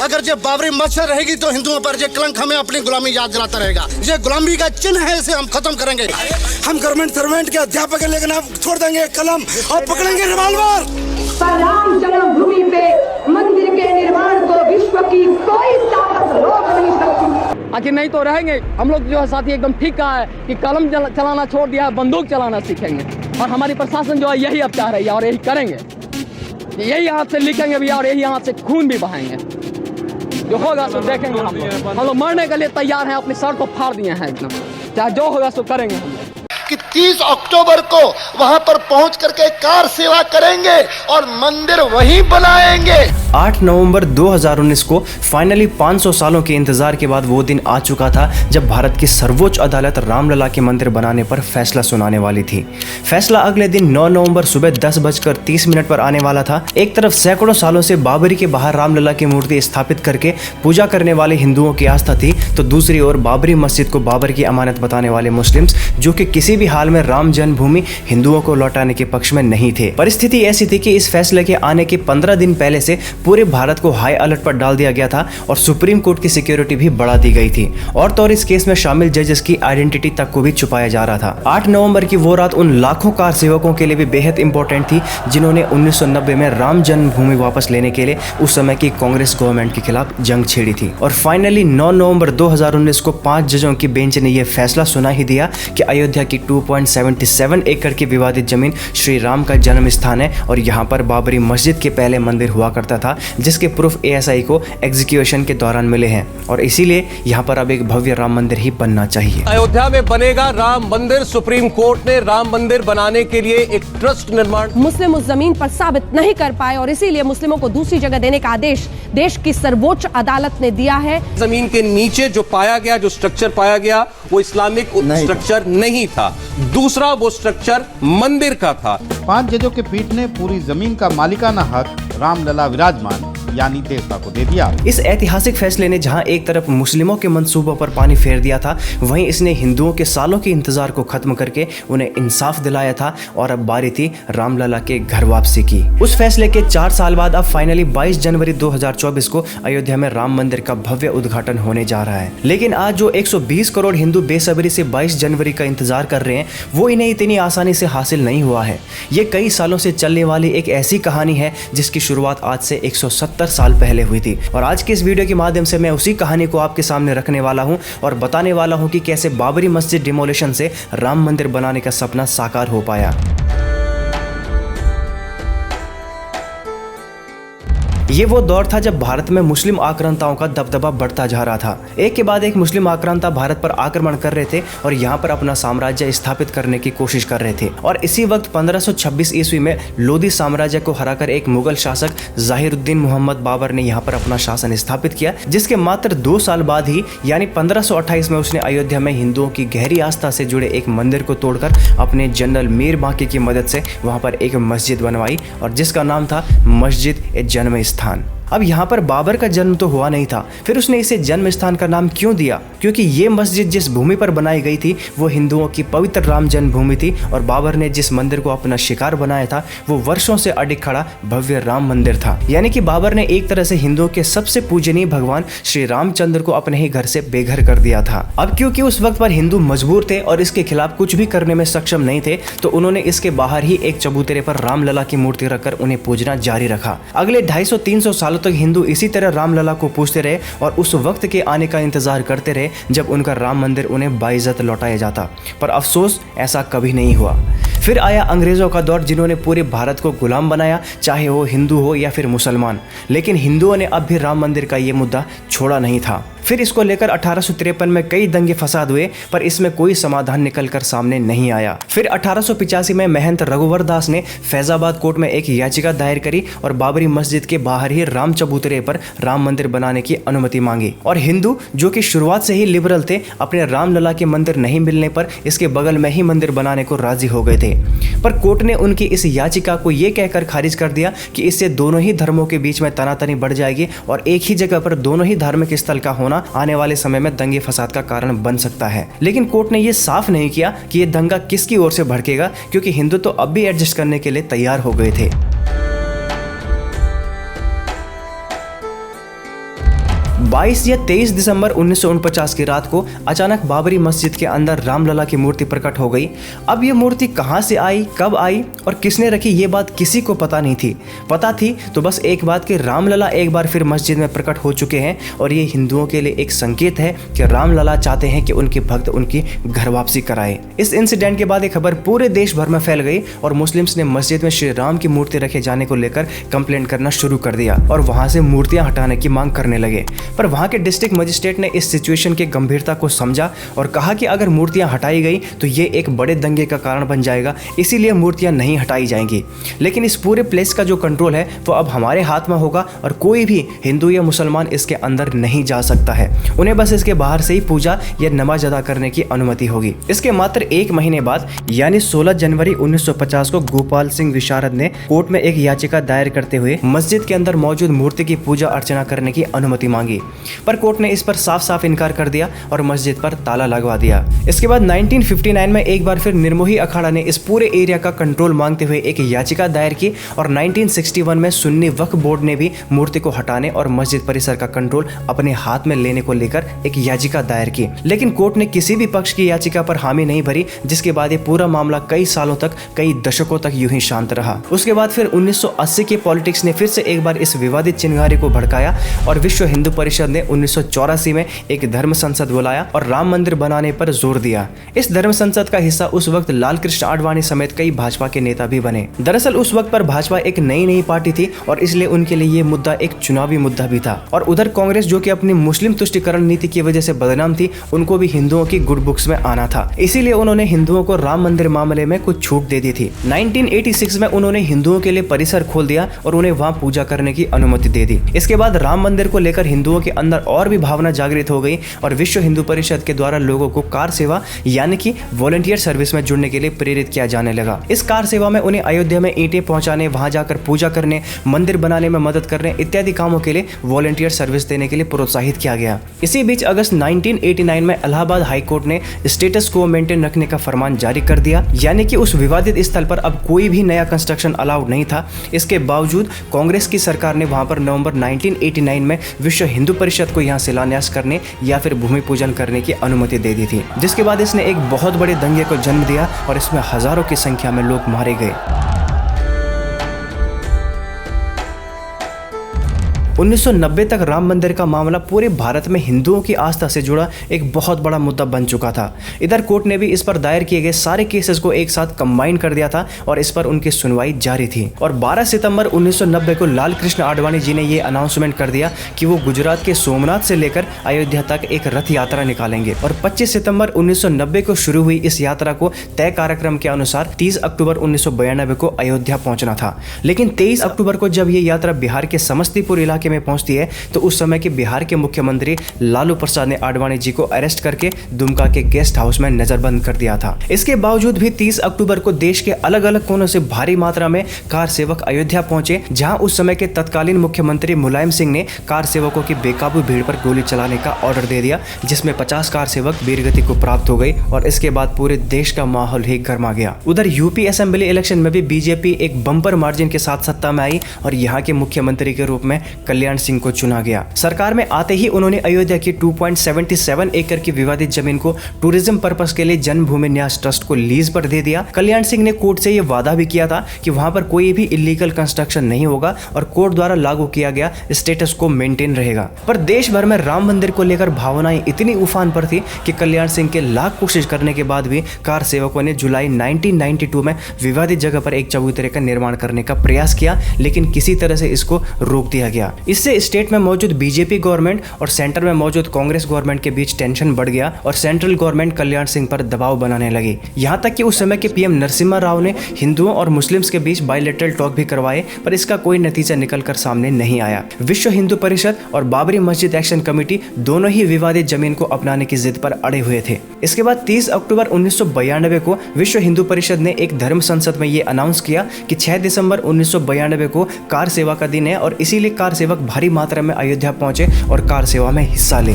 अगर ये बाबरी मस्जिद रहेगी तो हिंदुओं पर ये कलंक हमें अपनी गुलामी याद दिलाता रहेगा। ये गुलामी का चिन्ह है, इसे हम खत्म करेंगे। हम गवर्नमेंट सर्वेंट के अध्यापक हैं, लेकिन हम छोड़ देंगे कलम और पकड़ेंगे रिवॉल्वर। राम जन्मभूमि पे मंदिर के निर्माण को विश्व की कोई ताकत रोक नहीं सकती। आखिर नहीं तो रहेंगे हम लोग। जो है साथी एकदम ठीक कहा है कि कलम चलाना छोड़ दिया है, बंदूक चलाना सीखेंगे। और हमारी प्रशासन जो है यही अब चाह रही है और यही करेंगे। यही हाथ से लिखेंगे भी और यही हाथ से खून भी बहाएंगे। जो होगा सो देखेंगे। हम लोग मरने के लिए तैयार हैं, अपनी सर को फाड़ दिए हैं एकदम। चाहे जो होगा सो करेंगे हम लोग। कि 30 अक्टूबर को वहां पर पहुंच करके कार सेवा करेंगे और मंदिर वहीं बनाएंगे। 8 नवंबर 2019 को फाइनली 500 सालों के इंतजार के बाद वो दिन आ चुका था जब भारत की सर्वोच्च अदालत रामलला के मंदिर बनाने पर फैसला सुनाने वाली थी। फैसला अगले दिन 9 नवंबर सुबह 10:30 पर आने वाला था। एक तरफ सैकड़ों सालों से बाबरी के बाहर रामलला की मूर्ति स्थापित करके पूजा करने वाले हिंदुओं की आस्था थी, तो दूसरी ओर बाबरी मस्जिद को बाबर की अमानत बताने वाले मुस्लिम्स, जो कि किसी भी हाल में राम जन्मभूमि हिंदुओं को लौटाने के पक्ष में नहीं थे। परिस्थिति ऐसी थी कि इस फैसले के आने के 15 दिन पहले से पूरे भारत को हाई अलर्ट पर डाल दिया गया था और सुप्रीम कोर्ट की सिक्योरिटी भी बढ़ा दी गई थी। और तो और इस केस में शामिल जजेस की आइडेंटिटी तक को भी छुपाया जा रहा था। 8 नवंबर की वो रात उन लाखों कार सेवकों के लिए भी बेहद इंपॉर्टेंट थी जिन्होंने 1990 में राम जन्मभूमि वापस लेने के लिए उस समय की कांग्रेस गवर्नमेंट के खिलाफ जंग छेड़ी थी। और फाइनली 9 नवंबर 2019 को 5 जजों की बेंच ने यह फैसला सुना ही दिया कि अयोध्या की 2.77 एकड़ की विवादित जमीन श्री राम का जन्म स्थान है और यहाँ पर बाबरी मस्जिद के पहले मंदिर हुआ करता था, जिसके प्रूफ एएसआई को एग्जीक्यूशन के दौरान मिले हैं। और इसीलिए यहाँ पर अब एक भव्य राम मंदिर ही बनना चाहिए। अयोध्या में बनेगा राम मंदिर। सुप्रीम कोर्ट ने राम मंदिर बनाने के लिए एक ट्रस्ट निर्माण। मुस्लिम उस जमीन पर साबित नहीं कर पाए और इसीलिए मुस्लिमों को दूसरी जगह देने का आदेश देश की सर्वोच्च अदालत ने दिया है। जमीन के नीचे जो पाया गया, जो स्ट्रक्चर पाया गया, वो इस्लामिक स्ट्रक्चर नहीं था। दूसरा वो स्ट्रक्चर मंदिर का था। 5 जजों के पीठ ने पूरी जमीन का मालिकाना हक रामलला विराजमान यानी देवता को दे दिया। इस ऐतिहासिक फैसले ने जहां एक तरफ मुस्लिमों के मंसूबों पर पानी फेर दिया था, वहीं इसने हिंदुओं के सालों के इंतजार को खत्म करके उन्हें इंसाफ दिलाया था और अब बारी थी रामलला के घर वापसी की। उस फैसले के 4 साल बाद अब फाइनली 22 जनवरी 2024 को अयोध्या में राम मंदिर का भव्य उद्घाटन होने जा रहा है। लेकिन आज जो 120 करोड़ हिंदू बेसब्री से 22 जनवरी का इंतजार कर रहे हैं, वो इन्हें इतनी आसानी से हासिल नहीं हुआ है। ये कई सालों से चलने वाली एक ऐसी कहानी है जिसकी शुरुआत आज से 170 साल पहले हुई थी। और आज के इस वीडियो के माध्यम से मैं उसी कहानी को आपके सामने रखने वाला हूं और बताने वाला हूं कि कैसे बाबरी मस्जिद डिमोलिशन से राम मंदिर बनाने का सपना साकार हो पाया। ये वो दौर था जब भारत में मुस्लिम आक्रांताओं का दबदबा बढ़ता जा रहा था। एक के बाद एक मुस्लिम आक्रांता भारत पर आक्रमण कर रहे थे और यहाँ पर अपना साम्राज्य स्थापित करने की कोशिश कर रहे थे। और इसी वक्त 1526 ईस्वी में लोधी साम्राज्य को हराकर एक मुगल शासक ज़ाहिरुद्दीन मोहम्मद बाबर ने यहाँ पर अपना शासन स्थापित किया, जिसके मात्र 2 साल बाद ही यानी 1528 में उसने अयोध्या में हिंदुओं की गहरी आस्था से जुड़े एक मंदिर को तोड़कर अपने जनरल मीर बांकी की मदद से वहाँ पर एक मस्जिद बनवाई और जिसका नाम था मस्जिद ए जन्म स्थान। अब यहाँ पर बाबर का जन्म तो हुआ नहीं था, फिर उसने इसे जन्म स्थान का नाम क्यों दिया? क्योंकि ये मस्जिद जिस भूमि पर बनाई गई थी वो हिंदुओं की पवित्र राम जन्मभूमि थी और बाबर ने जिस मंदिर को अपना शिकार बनाया था वो वर्षों से अडिग खड़ा भव्य राम मंदिर था। यानी कि बाबर ने एक तरह से हिंदुओं के सबसे पूजनीय भगवान श्री रामचंद्र को अपने ही घर से बेघर कर दिया था। अब क्योंकि उस वक्त पर हिंदू मजबूर थे और इसके खिलाफ कुछ भी करने में सक्षम नहीं थे, तो उन्होंने इसके बाहर ही एक चबूतरे पर रामलला की मूर्ति रखकर उन्हें पूजना जारी रखा। अगले 250-300 सालों तक हिंदू इसी तरह रामलला को पूजते रहे और उस वक्त के आने का इंतजार करते रहे जब उनका राम मंदिर उन्हें बाइज्जत लौटाया जाता। पर अफसोस ऐसा कभी नहीं हुआ। फिर आया अंग्रेजों का दौर जिन्होंने पूरे भारत को गुलाम बनाया, चाहे वो हिंदू हो या फिर मुसलमान। लेकिन हिंदुओं ने अब भी राम मंदिर का ये मुद्दा छोड़ा नहीं था। फिर इसको लेकर 1853 में कई दंगे फसाद हुए पर इसमें कोई समाधान निकलकर सामने नहीं आया। फिर 1885 में महंत रघुवर दास ने फैजाबाद कोर्ट में एक याचिका दायर करी और बाबरी मस्जिद के बाहर ही राम चबूतरे पर राम मंदिर बनाने की अनुमति मांगी। और हिंदू जो कि शुरुआत से ही लिबरल थे, अपने रामलला के मंदिर नहीं मिलने पर इसके बगल में ही मंदिर बनाने को राजी हो गए थे। पर कोर्ट ने उनकी इस याचिका को यह कहकर खारिज कर दिया कि इससे दोनों ही धर्मों के बीच में तनातनी बढ़ जाएगी और एक ही जगह पर दोनों ही धार्मिक स्थल का होना आने वाले समय में दंगे फसाद का कारण बन सकता है। लेकिन कोर्ट ने यह साफ नहीं किया कि यह दंगा किसकी ओर से भड़केगा, क्योंकि हिंदू तो अब भी एडजस्ट करने के लिए तैयार हो गए थे। 22 या 23 दिसंबर 1949 की रात को अचानक बाबरी मस्जिद के अंदर रामलला की मूर्ति प्रकट हो गई। अब ये मूर्ति कहाँ से आई, कब आई और किसने रखी, ये बात किसी को पता नहीं थी। पता थी तो बस एक बात कि रामलला एक बार फिर मस्जिद में प्रकट हो चुके हैं और ये हिंदुओं के लिए एक संकेत है कि रामलला चाहते हैं कि उनके भक्त उनकी घर वापसी कराए। इस इंसिडेंट के बाद एक खबर पूरे देश भर में फैल गई और मुस्लिम्स ने मस्जिद में श्री राम की मूर्ति रखे जाने को लेकर कंप्लेंट करना शुरू कर दिया और वहां से मूर्तियां हटाने की मांग करने लगे। पर वहां के डिस्ट्रिक्ट मजिस्ट्रेट ने इस सिचुएशन की गंभीरता को समझा और कहा कि अगर मूर्तियां हटाई गई तो ये एक बड़े दंगे का कारण बन जाएगा, इसीलिए मूर्तियां नहीं हटाई जाएंगी। लेकिन इस पूरे प्लेस का जो कंट्रोल है वो अब हमारे हाथ में होगा और कोई भी हिंदू या मुसलमान इसके अंदर नहीं जा सकता है। उन्हें बस इसके बाहर से ही पूजा या नमाज अदा करने की अनुमति होगी। इसके मात्र एक महीने बाद यानी 16 जनवरी 1950 को गोपाल सिंह विशारद ने कोर्ट में एक याचिका दायर करते हुए मस्जिद के अंदर मौजूद मूर्ति की पूजा अर्चना करने की अनुमति मांगी, पर कोर्ट ने इस पर साफ साफ इनकार कर दिया और मस्जिद पर ताला लगवा दिया। इसके बाद 1959 में एक बार फिर निर्मोही अखाड़ा ने इस पूरे एरिया का कंट्रोल मांगते हुए एक याचिका दायर की और 1961 में सुन्नी वक्फ बोर्ड ने भी मूर्ति को हटाने और मस्जिद परिसर का कंट्रोल अपने हाथ में लेने को लेकर एक याचिका दायर की, लेकिन कोर्ट ने किसी भी पक्ष की याचिका पर हामी नहीं भरी, जिसके बाद ये पूरा मामला कई सालों तक, कई दशकों तक यूं ही शांत रहा। उसके बाद फिर 1980 के पॉलिटिक्स ने फिर से एक बार इस विवादित चिंगारी को भड़काया और विश्व हिंदू परिषद ने 1984 में एक धर्म संसद बुलाया और राम मंदिर बनाने पर जोर दिया। इस धर्म संसद का हिस्सा उस वक्त लाल कृष्ण आडवाणी समेत कई भाजपा के नेता भी बने। दरअसल उस वक्त पर भाजपा एक नई पार्टी थी और इसलिए उनके लिए ये मुद्दा एक चुनावी मुद्दा भी था। और उधर कांग्रेस, जो कि अपनी मुस्लिम तुष्टिकरण नीति की वजह से बदनाम थी, उनको भी हिंदुओं की गुड बुक्स में आना था, इसीलिए उन्होंने हिंदुओं को राम मंदिर मामले में कुछ छूट दे दी थी। 1986 में उन्होंने हिंदुओं के लिए परिसर खोल दिया और उन्हें वहां पूजा करने की अनुमति दे दी। इसके बाद राम मंदिर को लेकर हिंदुओं के अंदर और भी भावना जागृत हो गई और विश्व हिंदू परिषद के द्वारा लोगों को कार सेवा यानी कि वॉलंटियर सर्विस में जुड़ने के लिए प्रेरित किया जाने लगा। इस कार सेवा में उन्हें अयोध्या में ईंटें पहुंचाने, वहां जाकर पूजा करने, मंदिर बनाने में मदद करने इत्यादि कामों के लिए वॉलंटियर सर्विस देने के लिए प्रोत्साहित किया गया। इसी बीच अगस्त 1989 में इलाहाबाद हाई कोर्ट ने स्टेटस को मेंटेन रखने का फरमान जारी कर दिया, यानी कि उस विवादित स्थल पर अब कोई भी नया कंस्ट्रक्शन अलाउड नहीं था। इसके बावजूद कांग्रेस की सरकार ने वहां पर नवंबर 1989 में विश्व हिंदू परिषद को यहां शिलान्यास करने या फिर भूमि पूजन करने की अनुमति दे दी थी, जिसके बाद इसने एक बहुत बड़े दंगे को जन्म दिया और इसमें हजारों की संख्या में लोग मारे गए। 1990 तक राम मंदिर का मामला पूरे भारत में हिंदुओं की आस्था से जुड़ा एक बहुत बड़ा मुद्दा बन चुका था। इधर कोर्ट ने भी इस पर दायर किए गए सारे केसेस को एक साथ कंबाइन कर दिया था और इस पर उनकी सुनवाई जारी थी। और 12 सितंबर 1990 को लाल कृष्ण आडवाणी जी ने ये अनाउंसमेंट कर दिया कि वो गुजरात के सोमनाथ से लेकर अयोध्या तक एक रथ यात्रा निकालेंगे और 25 सितंबर 1990 को शुरू हुई इस यात्रा को तय कार्यक्रम के अनुसार 30 अक्टूबर 1992 को अयोध्या पहुंचना था। लेकिन 23 अक्टूबर को जब ये यात्रा बिहार के समस्तीपुर इलाके में पहुंचती है तो उस समय के बिहार के मुख्यमंत्री लालू प्रसाद ने आडवाणी जी को अरेस्ट करके दुमका के गेस्ट हाउस में नजरबंद कर दिया था। इसके बावजूद भी 30 अक्टूबर को देश के अलग अलग कोनों से भारी मात्रा में कार सेवक अयोध्या पहुंचे, जहां उस समय के तत्कालीन मुख्यमंत्री मुलायम सिंह ने कार सेवकों की बेकाबू भीड़ पर गोली चलाने का ऑर्डर दे दिया, जिसमें 50 कार सेवक वीरगति को प्राप्त हो गई और इसके बाद पूरे देश का माहौल ही गर्मा गया। उधर यूपी असेंबली इलेक्शन में भी बीजेपी एक बम्पर मार्जिन के साथ सत्ता में आई और यहाँ के मुख्यमंत्री के रूप में कल्याण सिंह को चुना गया। सरकार में आते ही उन्होंने अयोध्या की 2.77 एकड़ की विवादित जमीन को टूरिज्म पर्पस के लिए जन्मभूमि न्यास ट्रस्ट को लीज पर दे दिया। कल्याण सिंह ने कोर्ट से यह वादा भी किया था कि वहां पर कोई भी इलीगल कंस्ट्रक्शन नहीं होगा और कोर्ट द्वारा लागू किया गया स्टेटस को मेंटेन रहेगा। पर देश भर में राम मंदिर को लेकर भावनाएं इतनी उफान पर थी कि कल्याण सिंह के लाख कोशिश करने के बाद भी कार सेवकों ने जुलाई 1992 में विवादित जगह पर एक चबूतरे का निर्माण करने का प्रयास किया, लेकिन किसी तरह से इसको रोक दिया गया। इससे स्टेट में मौजूद बीजेपी गवर्नमेंट और सेंटर में मौजूद कांग्रेस गवर्नमेंट के बीच टेंशन बढ़ गया और सेंट्रल गवर्नमेंट कल्याण सिंह पर दबाव बनाने लगी। यहां तक कि उस समय के पीएम नरसिम्हा राव ने हिंदुओं और मुस्लिम्स के बीच बायलैटरल टॉक भी करवाए, पर इसका कोई नतीजा निकलकर सामने नहीं आया। विश्व हिंदू परिषद और बाबरी मस्जिद एक्शन कमेटी दोनों ही विवादित जमीन को अपनाने की जिद पर अड़े हुए थे। इसके बाद 30 अक्टूबर 1992 को विश्व हिंदू परिषद ने एक धर्म संसद में ये अनाउंस किया कि 6 दिसंबर 1992 को कार सेवा का दिन है और इसीलिए कार सेवक भारी मात्रा में अयोध्या पहुंचे और कार सेवा में हिस्सा ले।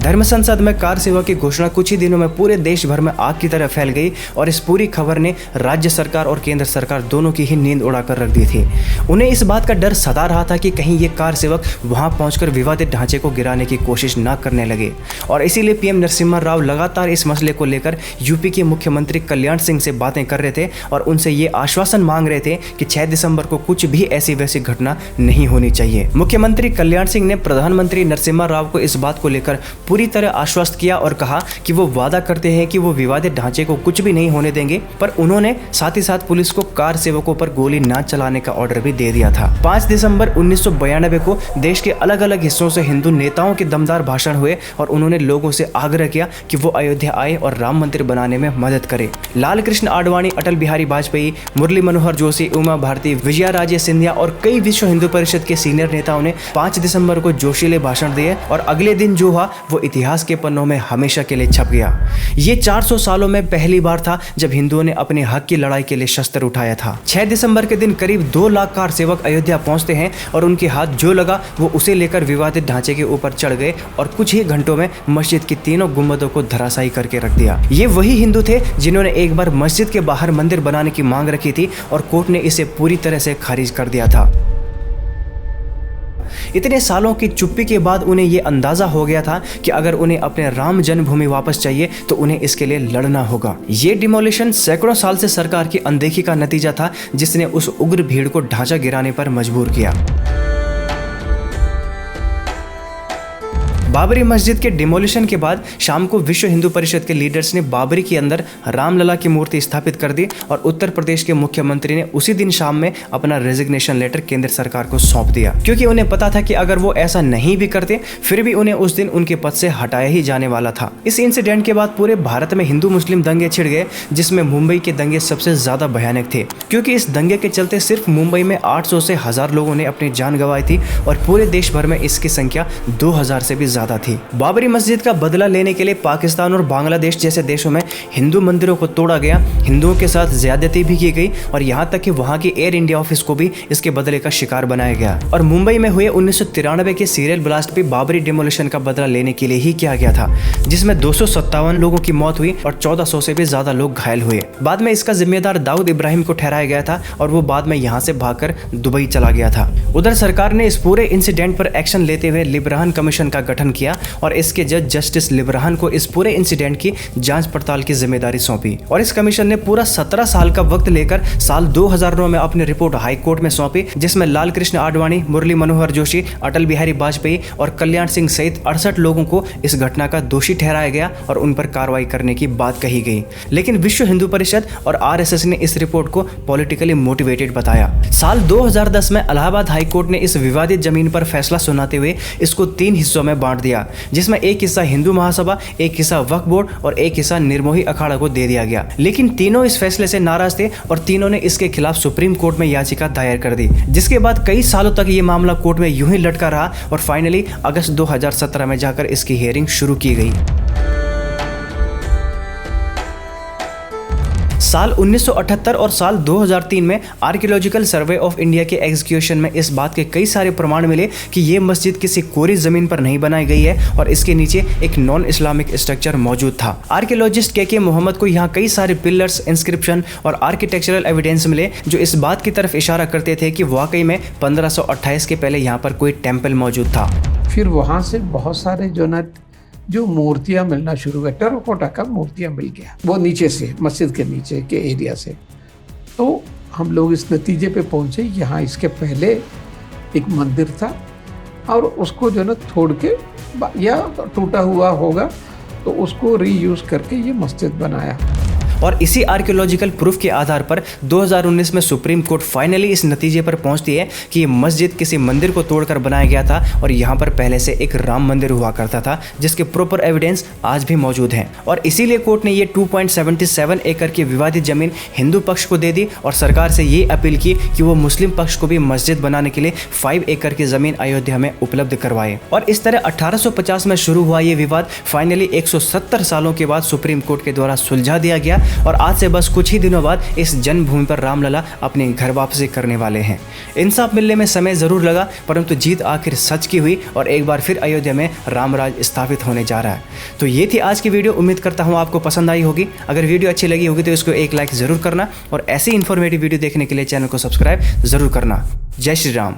धर्म संसद में कार सेवा की घोषणा कुछ ही दिनों में पूरे देश भर में आग की तरह फैल गई और इस पूरी खबर ने राज्य सरकार और केंद्र सरकार दोनों की ही नींद उड़ाकर रख दी थी। उन्हें इस बात का डर सता रहा था कि कहीं ये कार सेवक वहां पहुंचकर विवादित ढांचे को गिराने की कोशिश न करने लगे और इसीलिए पीएम नरसिम्हा राव लगातार इस मसले को लेकर यूपी के मुख्यमंत्री कल्याण सिंह से बातें कर रहे थे और उनसे ये आश्वासन मांग रहे थे कि 6 दिसंबर को कुछ भी ऐसी वैसी घटना नहीं होनी चाहिए। मुख्यमंत्री कल्याण सिंह ने प्रधानमंत्री नरसिम्हा राव को इस बात को लेकर पूरी तरह आश्वस्त किया और कहा कि वो वादा करते हैं कि वो विवादित ढांचे को कुछ भी नहीं होने देंगे, पर उन्होंने साथ ही साथ पुलिस को कार सेवकों पर गोली न चलाने का ऑर्डर भी दे दिया था। 5 दिसंबर 1992 को देश के अलग अलग हिस्सों से हिंदू नेताओं के दमदार भाषण हुए और उन्होंने लोगों से आग्रह किया कि वो अयोध्या आए और राम मंदिर बनाने में मदद करें। लाल कृष्ण आडवाणी, अटल बिहारी वाजपेयी, मुरली मनोहर जोशी, उमा भारती, विजया राजे सिंधिया और कई विश्व हिंदू परिषद के सीनियर नेताओं ने 5 दिसंबर को जोशीले भाषण दिए और अगले दिन जो हुआ वो इतिहास के पन्नों में हमेशा के लिए छप गया। ये 400 सालों में पहली बार था जब हिंदुओं ने अपने हक की लड़ाई के लिए शस्त्र उठाया था। 6 दिसंबर के दिन करीब 2 लाख कार सेवक अयोध्या पहुंचते हैं और उनके हाथ जो लगा वो उसे लेकर विवादित ढांचे के ऊपर चढ़ गए और कुछ ही घंटों में मस्जिद की तीनों गुंबदों को धराशायी करके रख दिया। ये वही हिंदू थे जिन्होंने एक बार मस्जिद के बाहर मंदिर बनाने की मांग रखी थी और कोर्ट ने इसे पूरी तरह से खारिज कर दिया था। इतने सालों की चुप्पी के बाद उन्हें यह अंदाजा हो गया था कि अगर उन्हें अपने राम जन्मभूमि वापस चाहिए तो उन्हें इसके लिए लड़ना होगा। ये डिमोलिशन सैकड़ों साल से सरकार की अनदेखी का नतीजा था जिसने उस उग्र भीड़ को ढांचा गिराने पर मजबूर किया। बाबरी मस्जिद के डिमोलिशन के बाद शाम को विश्व हिंदू परिषद के लीडर्स ने बाबरी के अंदर रामलला की मूर्ति स्थापित कर दी और उत्तर प्रदेश के मुख्यमंत्री ने उसी दिन शाम में अपना रेजिग्नेशन लेटर केंद्र सरकार को सौंप दिया, क्योंकि उन्हें पता था कि अगर वो ऐसा नहीं भी करते फिर भी उन्हें उस दिन उनके पद से हटाया ही जाने वाला था। इस इंसिडेंट के बाद पूरे भारत में हिंदू मुस्लिम दंगे छिड़ गए, जिसमें मुंबई के दंगे सबसे ज्यादा भयानक थे, क्योंकि इस दंगे के चलते सिर्फ मुंबई में 800 से 1000 लोगों ने अपनी जान गंवाई थी और पूरे देश भर में इसकी संख्या 2000 से भी ज्यादा थी। बाबरी मस्जिद का बदला लेने के लिए पाकिस्तान और बांग्लादेश जैसे देशों में हिंदू मंदिरों को तोड़ा गया, हिंदुओं के साथ ज्यादती भी की गई और यहाँ तक कि वहाँ की एयर इंडिया ऑफिस को भी इसके बदले का शिकार बनाया गया। और मुंबई में हुए 1993 के सीरियल ब्लास्ट भी बाबरी डिमोलिशन का बदला लेने के लिए ही किया गया था, जिसमें 257 लोगों की मौत हुई और 1400 से भी ज्यादा लोग घायल हुए। बाद में इसका जिम्मेदार दाऊद इब्राहिम को ठहराया गया था और वो बाद में यहाँ से भागकर दुबई चला गया था। उधर सरकार ने इस पूरे इंसिडेंट पर एक्शन लेते हुए लिब्राहन कमीशन का गठन किया और इसके जज जस्टिस लिब्राहन को इस पूरे इंसिडेंट की जांच पड़ताल की जिम्मेदारी सौंपी और इस कमीशन ने पूरा 17 साल का वक्त लेकर साल 2009 में अपनी रिपोर्ट हाई कोर्ट में सौंपी, जिसमें लाल कृष्ण आडवाणी, मुरली मनोहर जोशी, अटल बिहारी वाजपेयी और कल्याण सिंह सहित 68 लोगों को इस घटना का दोषी ठहराया गया और उन पर कार्रवाई करने की बात कही गई। लेकिन विश्व हिंदू परिषद और आरएसएस ने इस रिपोर्ट को पॉलिटिकली मोटिवेटेड बताया। साल 2010 में इलाहाबाद हाई कोर्ट ने इस विवादित जमीन पर फैसला सुनाते हुए इसको 3 हिस्सों में बांट दिया, जिसमें एक हिस्सा हिंदू महासभा, एक हिस्सा वक्फ बोर्ड और एक हिस्सा निर्मोही अखाड़ा को दे दिया गया। लेकिन तीनों इस फैसले से नाराज थे और तीनों ने इसके खिलाफ सुप्रीम कोर्ट में याचिका दायर कर दी, जिसके बाद कई सालों तक ये मामला कोर्ट में यूं ही लटका रहा और फाइनली अगस्त 2017 में जाकर इसकी हियरिंग शुरू की गई। साल 1978 और साल 2003 में आर्कियोलॉजिकल सर्वे ऑफ इंडिया के एग्जीक्यूशन में इस बात के कई सारे प्रमाण मिले कि ये मस्जिद किसी कोरी जमीन पर नहीं बनाई गई है और इसके नीचे एक नॉन इस्लामिक स्ट्रक्चर मौजूद था। आर्कियोलॉजिस्ट के मोहम्मद को यहाँ कई सारे पिलर्स, इंस्क्रिप्शन और आर्किटेक्चरल एविडेंस मिले जो इस बात की तरफ इशारा करते थे कि वाकई में 1528 के पहले यहाँ पर कोई टेम्पल मौजूद था। फिर वहाँ से बहुत सारे जो मूर्तियाँ मिलना शुरू हुए, टेराकोटा का मूर्तियाँ मिल गया वो नीचे से, मस्जिद के नीचे के एरिया से। तो हम लोग इस नतीजे पे पहुँचे यहाँ इसके पहले एक मंदिर था और उसको तोड़ के या टूटा हुआ होगा तो उसको रीयूज करके ये मस्जिद बनाया। और इसी आर्कियोलॉजिकल प्रूफ के आधार पर 2019 में सुप्रीम कोर्ट फाइनली इस नतीजे पर पहुंचती है कि ये मस्जिद किसी मंदिर को तोड़कर बनाया गया था और यहाँ पर पहले से एक राम मंदिर हुआ करता था, जिसके प्रॉपर एविडेंस आज भी मौजूद हैं। और इसीलिए कोर्ट ने ये 2.77 एकड़ की विवादित जमीन हिंदू पक्ष को दे दी और सरकार से ये अपील की कि वो मुस्लिम पक्ष को भी मस्जिद बनाने के लिए 5 एकड़ की जमीन अयोध्या में उपलब्ध करवाए। और इस तरह 1850 में शुरू हुआ ये विवाद फाइनली 170 सालों के बाद सुप्रीम कोर्ट के द्वारा सुलझा दिया गया और आज से बस कुछ ही दिनों बाद इस जन्मभूमि पर रामलला अपने घर वापसी करने वाले हैं। इंसाफ मिलने में समय ज़रूर लगा, परंतु जीत आखिर सच की हुई और एक बार फिर अयोध्या में रामराज स्थापित होने जा रहा है। तो ये थी आज की वीडियो। उम्मीद करता हूँ आपको पसंद आई होगी। अगर वीडियो अच्छी लगी होगी तो इसको एक लाइक ज़रूर करना और ऐसी इन्फॉर्मेटिव वीडियो देखने के लिए चैनल को सब्सक्राइब ज़रूर करना। जय श्री राम।